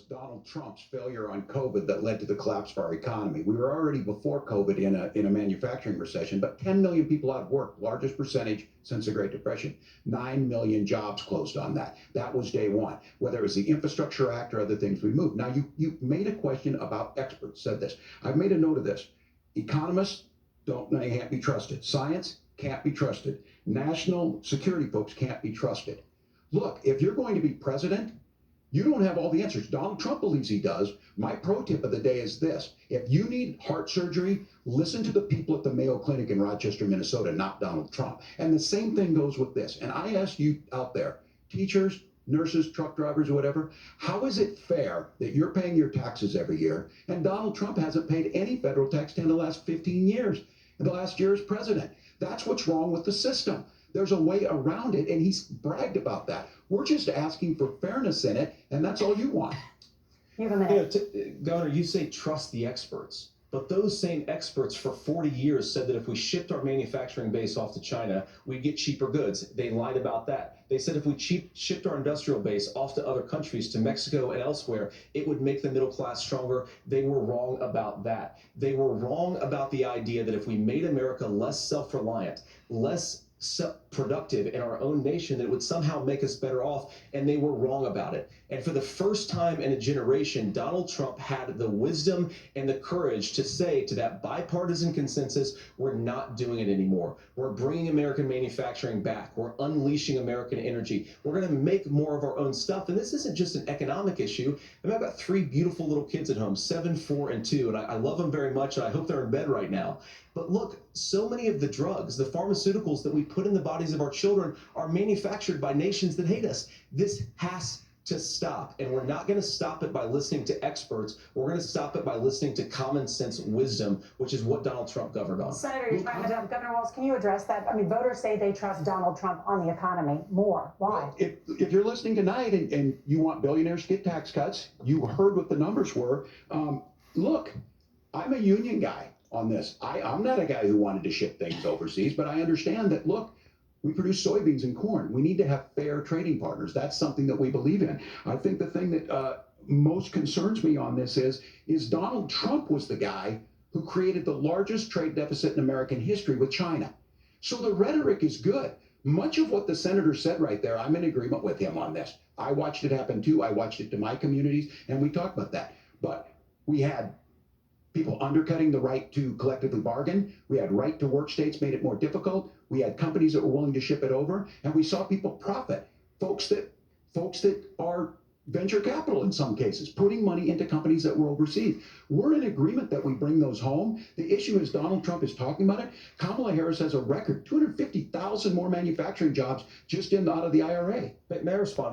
Donald Trump's failure on COVID that led to the collapse of our economy. We were already before COVID in a manufacturing recession, but 10 million people out of work, largest percentage since the Great Depression. 9 million jobs closed on that. That was day one. Whether it was the Infrastructure Act or other things we moved. Now, you made a question about experts, said this. I've made a note of this. Economists can't be trusted. Science can't be trusted. National security folks can't be trusted. Look, if you're going to be president, you don't have all the answers. Donald Trump believes he does. My pro tip of the day is this. If you need heart surgery, listen to the people at the Mayo Clinic in Rochester, Minnesota, not Donald Trump. And the same thing goes with this. And I ask you out there, teachers, nurses, truck drivers, or whatever, how is it fair that you're paying your taxes every year and Donald Trump hasn't paid any federal tax in the last 15 years, in the last year as president? That's what's wrong with the system. There's a way around it, and he's bragged about that. We're just asking for fairness in it, and that's all you want. You have a minute. Governor, you say trust the experts, but those same experts for 40 years said that if we shipped our manufacturing base off to China, we'd get cheaper goods. They lied about that. They said if we shipped our industrial base off to other countries, to Mexico and elsewhere, it would make the middle class stronger. They were wrong about that. They were wrong about the idea that if we made America less self-reliant, less productive in our own nation, that it would somehow make us better off, and they were wrong about it. And for the first time in a generation, Donald Trump had the wisdom and the courage to say to that bipartisan consensus, we're not doing it anymore. We're bringing American manufacturing back. We're unleashing American energy. We're going to make more of our own stuff. And this isn't just an economic issue. I mean, I've got 3 beautiful little kids at home, 7, 4, and 2, and I love them very much, and I hope they're in bed right now. But look, so many of the drugs, the pharmaceuticals that we put in the bodies of our children are manufactured by nations that hate us. This has to stop, and we're not going to stop it by listening to experts. We're going to stop it by listening to common sense wisdom, which is what Donald Trump governed on. Senator, you're talking about Governor Walz. Can you address that? I mean, voters say they trust Donald Trump on the economy more. Why? If you're listening tonight and you want billionaires to get tax cuts, you heard what the numbers were. Look, I'm a union guy on this. I'm not a guy who wanted to ship things overseas, but I understand that, look, we produce soybeans and corn. We need to have fair trading partners. That's something that we believe in. I think the thing that most concerns me on this is Donald Trump was the guy who created the largest trade deficit in American history with China. So the rhetoric is good. Much of what the senator said right there, I'm in agreement with him on this. I watched it happen too. I watched it to my communities, and we talked about that. But we had people undercutting the right to collectively bargain. We had right to work states made it more difficult. We had companies that were willing to ship it over, and we saw people profit. Folks that are venture capital in some cases, putting money into companies that were overseas. We're in agreement that we bring those home. The issue is Donald Trump is talking about it. Kamala Harris has a record, 250,000 more manufacturing jobs just out of the IRA. May I respond?